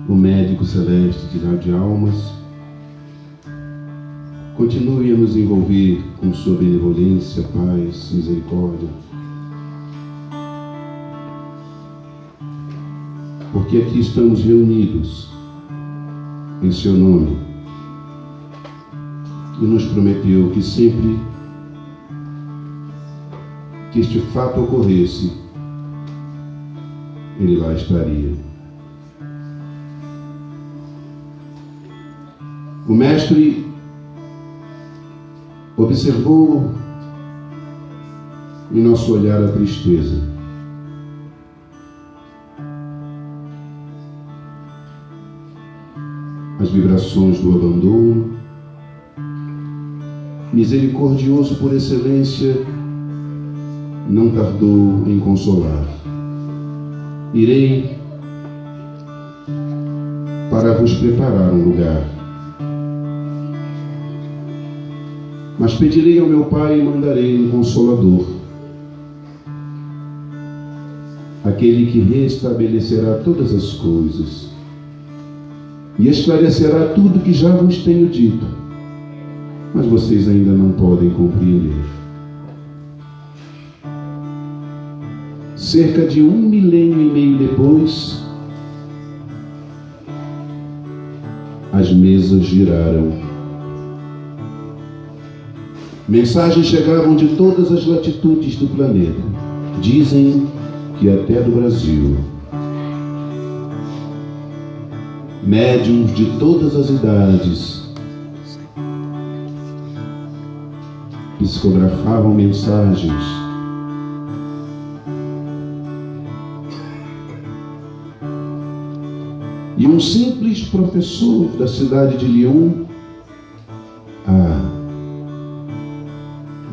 o médico celeste de almas, continue a nos envolver com sua benevolência, paz, misericórdia, porque aqui estamos reunidos em seu nome e nos prometeu que sempre que este fato ocorresse, Ele lá estaria. O mestre observou em nosso olhar a tristeza. As vibrações do abandono. Misericordioso por excelência, não tardou em consolar. Irei para vos preparar um lugar. Mas pedirei ao meu Pai e mandarei um Consolador, aquele que restabelecerá todas as coisas e esclarecerá tudo que já vos tenho dito, mas vocês ainda não podem compreender. Cerca de 1,5 milênio depois, as mesas giraram. Mensagens chegavam de todas as latitudes do planeta. Dizem que até do Brasil. Médiuns de todas as idades psicografavam mensagens. E um simples professor da cidade de Lyon,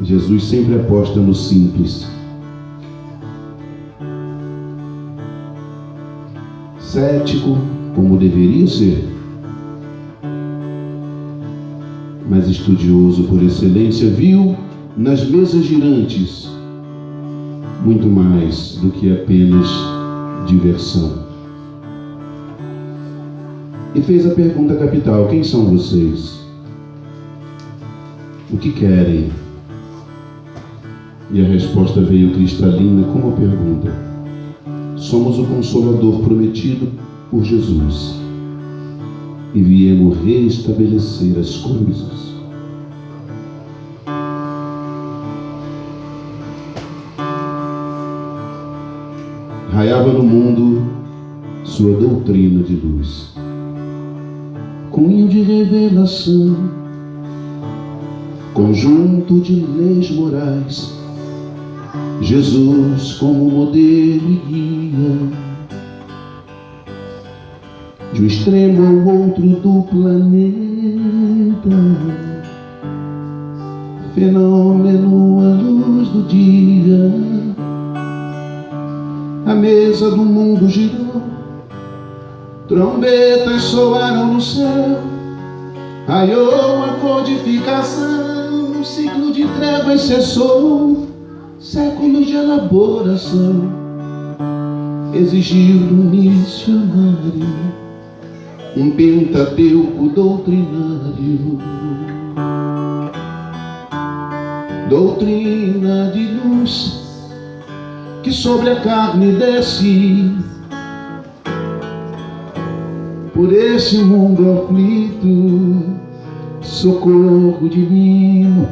Jesus sempre aposta no simples. Cético, como deveria ser, mas estudioso por excelência, viu nas mesas girantes muito mais do que apenas diversão. E fez a pergunta capital: quem são vocês? O que querem? E a resposta veio cristalina como a pergunta: somos o Consolador prometido por Jesus e viemos restabelecer as coisas. Raiava no mundo sua doutrina de luz, cunho de revelação, conjunto de leis morais, Jesus como modelo e guia, de um extremo ao outro do planeta, fenômeno à luz do dia. A mesa do mundo girou, trombetas soaram no céu, raiou a codificação, um ciclo de trevas cessou, séculos de elaboração exigiu do missionário um pentateuco doutrinário, doutrina de luz que sobre a carne desce, por esse mundo aflito, socorro divino,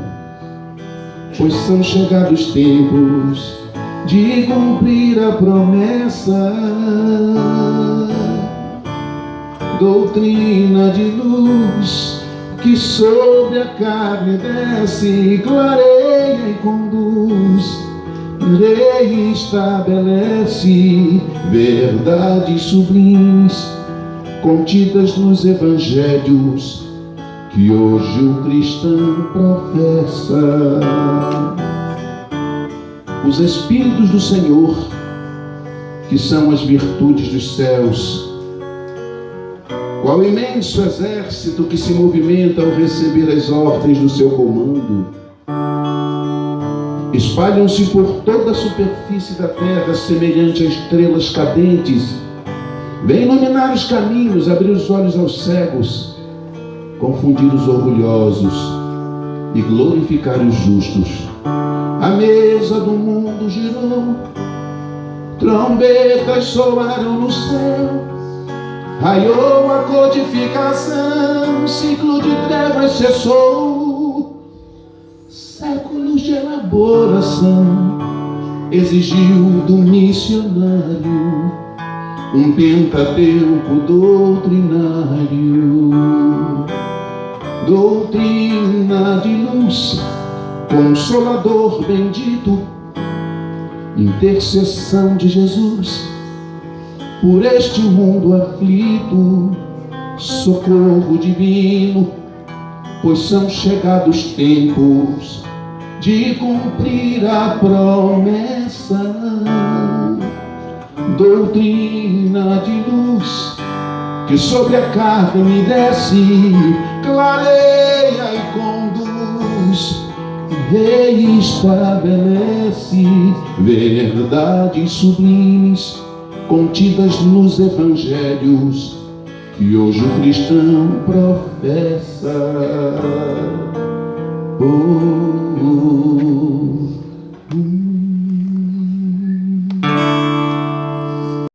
pois são chegados tempos de cumprir a promessa. Doutrina de luz que sobre a carne desce, clareia e conduz, reestabelece verdades sublimes contidas nos evangelhos que hoje o cristão professa. Os Espíritos do Senhor, que são as virtudes dos céus, qual imenso exército que se movimenta ao receber as ordens do seu comando, espalham-se por toda a superfície da terra, semelhante a estrelas cadentes, Vem iluminar os caminhos, abrir os olhos aos cegos, confundir os orgulhosos e glorificar os justos. A mesa do mundo girou, trombetas soaram no céu, raiou a codificação, ciclo de trevas cessou, séculos de elaboração exigiu do missionário um pentateuco doutrinário, doutrina de luz, consolador bendito, intercessão de Jesus por este mundo aflito, socorro divino, pois são chegados tempos de cumprir a promessa. Doutrina de luz que sobre a carne desce, clareia e conduz, reestabelece verdades sublimes contidas nos evangelhos que hoje o cristão professa. Oh, oh.